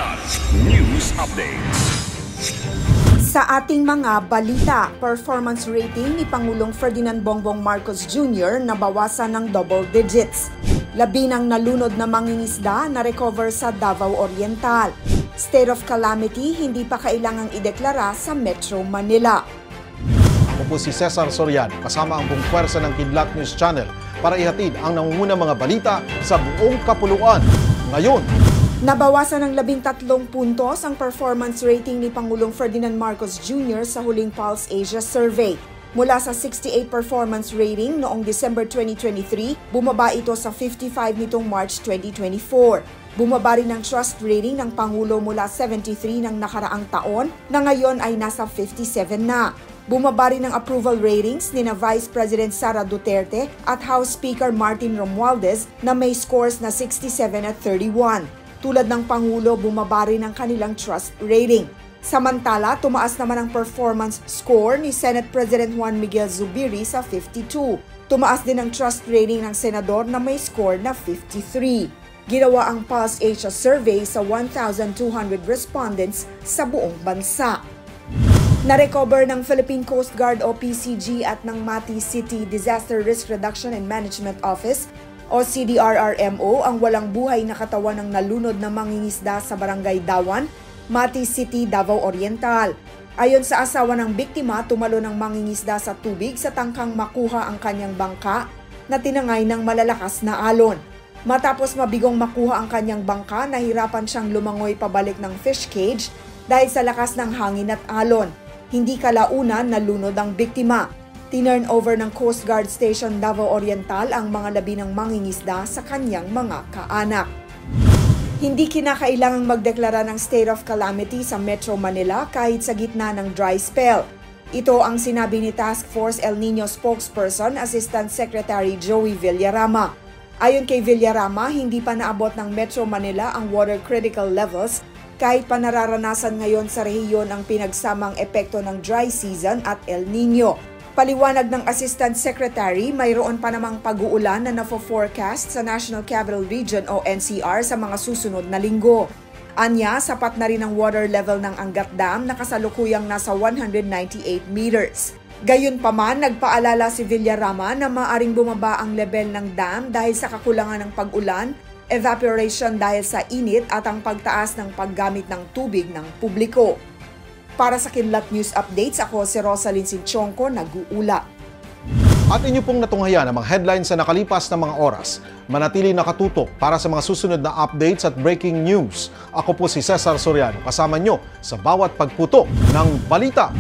Kidlat News Updates. Sa ating mga balita, performance rating ni Pangulong Ferdinand Bongbong Marcos Jr. nabawasan ng double digits. 11 nalunod na mangingisda na recover sa Davao Oriental. State of calamity hindi pa kailangang ideklara sa Metro Manila. Ako po si Cesar Soriano, kasama ang buong pwersa ng Kidlat News Channel para ihatid ang nangungunang mga balita sa buong kapuluan. Ngayon, nabawasan ng 13 puntos ang performance rating ni Pangulong Ferdinand Marcos Jr. sa huling Pulse Asia Survey. Mula sa 68 performance rating noong December 2023, bumaba ito sa 55 nitong March 2024. Bumaba rin ang trust rating ng Pangulo mula 73 ng nakaraang taon na ngayon ay nasa 57 na. Bumaba rin ang approval ratings ni na Vice President Sara Duterte at House Speaker Martin Romualdez na may scores na 67 at 31. Tulad ng Pangulo, bumaba rin ang kanilang trust rating. Samantala, tumaas naman ang performance score ni Senate President Juan Miguel Zubiri sa 52. Tumaas din ang trust rating ng Senador na may score na 53. Ginawa ang Pulse Asia Survey sa 1,200 respondents sa buong bansa. Na-recover ng Philippine Coast Guard o PCG at ng Mati City Disaster Risk Reduction and Management Office o CDRRMO ang walang buhay na katawan ng nalunod na mangingisda sa Barangay Dawan, Mati City, Davao Oriental. Ayon sa asawa ng biktima, tumalo ng mangingisda sa tubig sa tangkang makuha ang kanyang bangka na tinangay ng malalakas na alon. Matapos mabigong makuha ang kanyang bangka, nahirapan siyang lumangoy pabalik ng fish cage dahil sa lakas ng hangin at alon. Hindi kalaunan nalunod ang biktima. Tinurn over ng Coast Guard Station Davao Oriental ang mga labi ng mangingisda sa kanyang mga kaanak. Hindi kinakailangang magdeklara ng state of calamity sa Metro Manila kahit sa gitna ng dry spell. Ito ang sinabi ni Task Force El Nino spokesperson Assistant Secretary Joey Villarama. Ayon kay Villarama, hindi pa naabot ng Metro Manila ang water critical levels kahit pa nararanasan ngayon sa rehiyon ang pinagsamang epekto ng dry season at El Nino. Paliwanag ng Assistant Secretary, mayroon pa namang pag-uulan na nafo-forecast sa National Capital Region o NCR sa mga susunod na linggo. Anya, sapat na rin ang water level ng Angat Dam na kasalukuyang nasa 198 meters. Gayunpaman, nagpaalala si Villarama na maaring bumaba ang level ng dam dahil sa kakulangan ng pag-ulan, evaporation dahil sa init at ang pagtaas ng paggamit ng tubig ng publiko. Para sa Kidlat News Updates, ako si Rosalyn Sinchonko, nag-uula. At inyo pong natunghayan ang mga headlines sa nakalipas na mga oras. Manatili nakatutok para sa mga susunod na updates at breaking news. Ako po si Cesar Soriano, kasama nyo sa bawat pagputok ng balita.